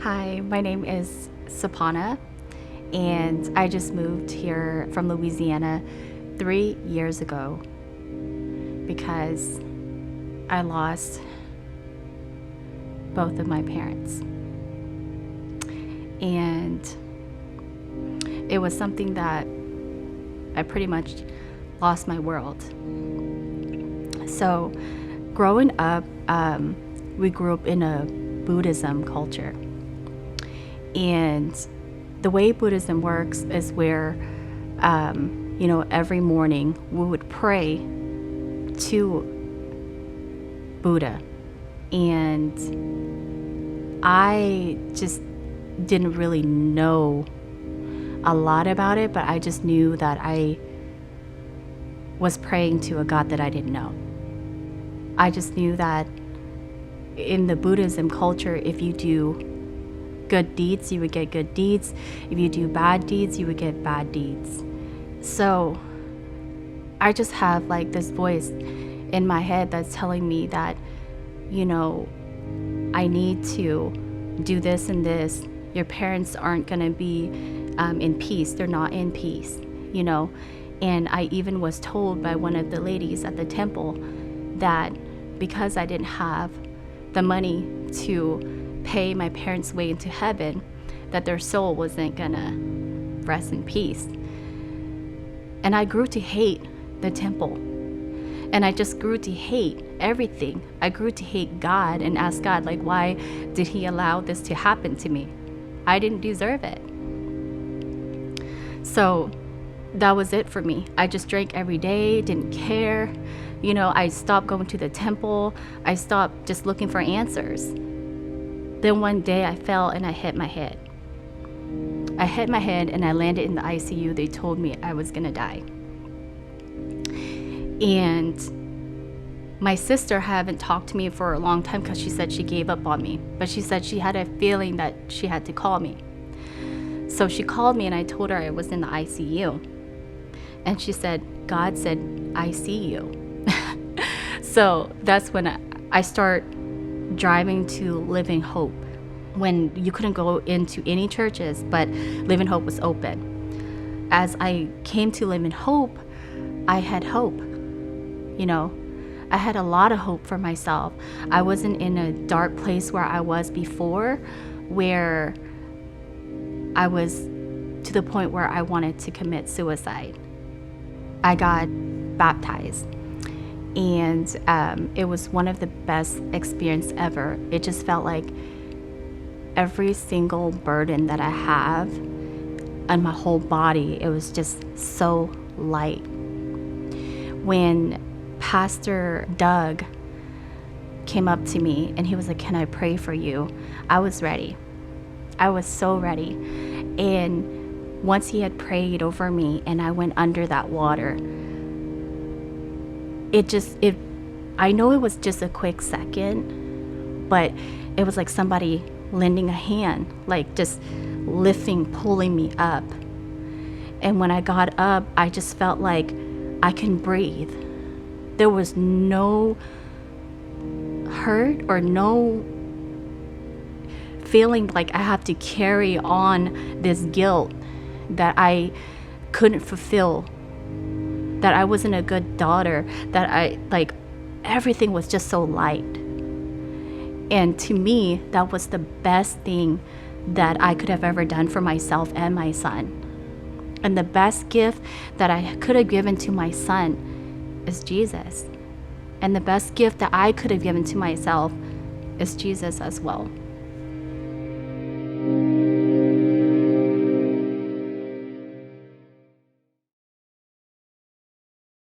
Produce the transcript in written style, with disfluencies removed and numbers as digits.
Hi, my name is Sopana, and I just moved here from Louisiana 3 years ago because I lost both of my parents. And it was something that I pretty much lost my world. So, growing up, we grew up in a Buddhism culture. And the way Buddhism works is where, every morning we would pray to Buddha. And I just didn't really know a lot about it, but I just knew that I was praying to a God that I didn't know. I just knew that in the Buddhism culture, if you do good deeds, you would get good deeds. If you do bad deeds, you would get bad deeds. So I just have like this voice in my head that's telling me that, I need to do this and this. Your parents aren't going to be in peace. They're not in peace, And I even was told by one of the ladies at the temple that because I didn't have the money to pay my parents' way into heaven, that their soul wasn't gonna rest in peace. And I grew to hate the temple. And I just grew to hate everything. I grew to hate God and ask God, why did he allow this to happen to me? I didn't deserve it. So that was it for me. I just drank every day, didn't care. I stopped going to the temple. I stopped just looking for answers. Then one day I fell and I hit my head. I hit my head and I landed in the ICU. They told me I was gonna die. And my sister hadn't talked to me for a long time because she said she gave up on me. But she said she had a feeling that she had to call me. So she called me and I told her I was in the ICU. And she said, God said, I see you. So that's when I start driving to Living Hope, when you couldn't go into any churches, but Living Hope was open. As I came to Living Hope, I had hope. I had a lot of hope for myself. I wasn't in a dark place where I was before, where I was to the point where I wanted to commit suicide. I got baptized. And it was one of the best experiences ever. It just felt like every single burden that I have on my whole body, it was just so light. When Pastor Doug came up to me and he was like, can I pray for you? I was ready. I was so ready. And once he had prayed over me and I went under that water, I know it was just a quick second, but it was like somebody lending a hand, just pulling me up. And when I got up, I just felt like I can breathe. There was no hurt or no feeling like I have to carry on this guilt that I couldn't fulfill, that I wasn't a good daughter, that everything was just so light. And to me, that was the best thing that I could have ever done for myself and my son. And the best gift that I could have given to my son is Jesus. And the best gift that I could have given to myself is Jesus as well.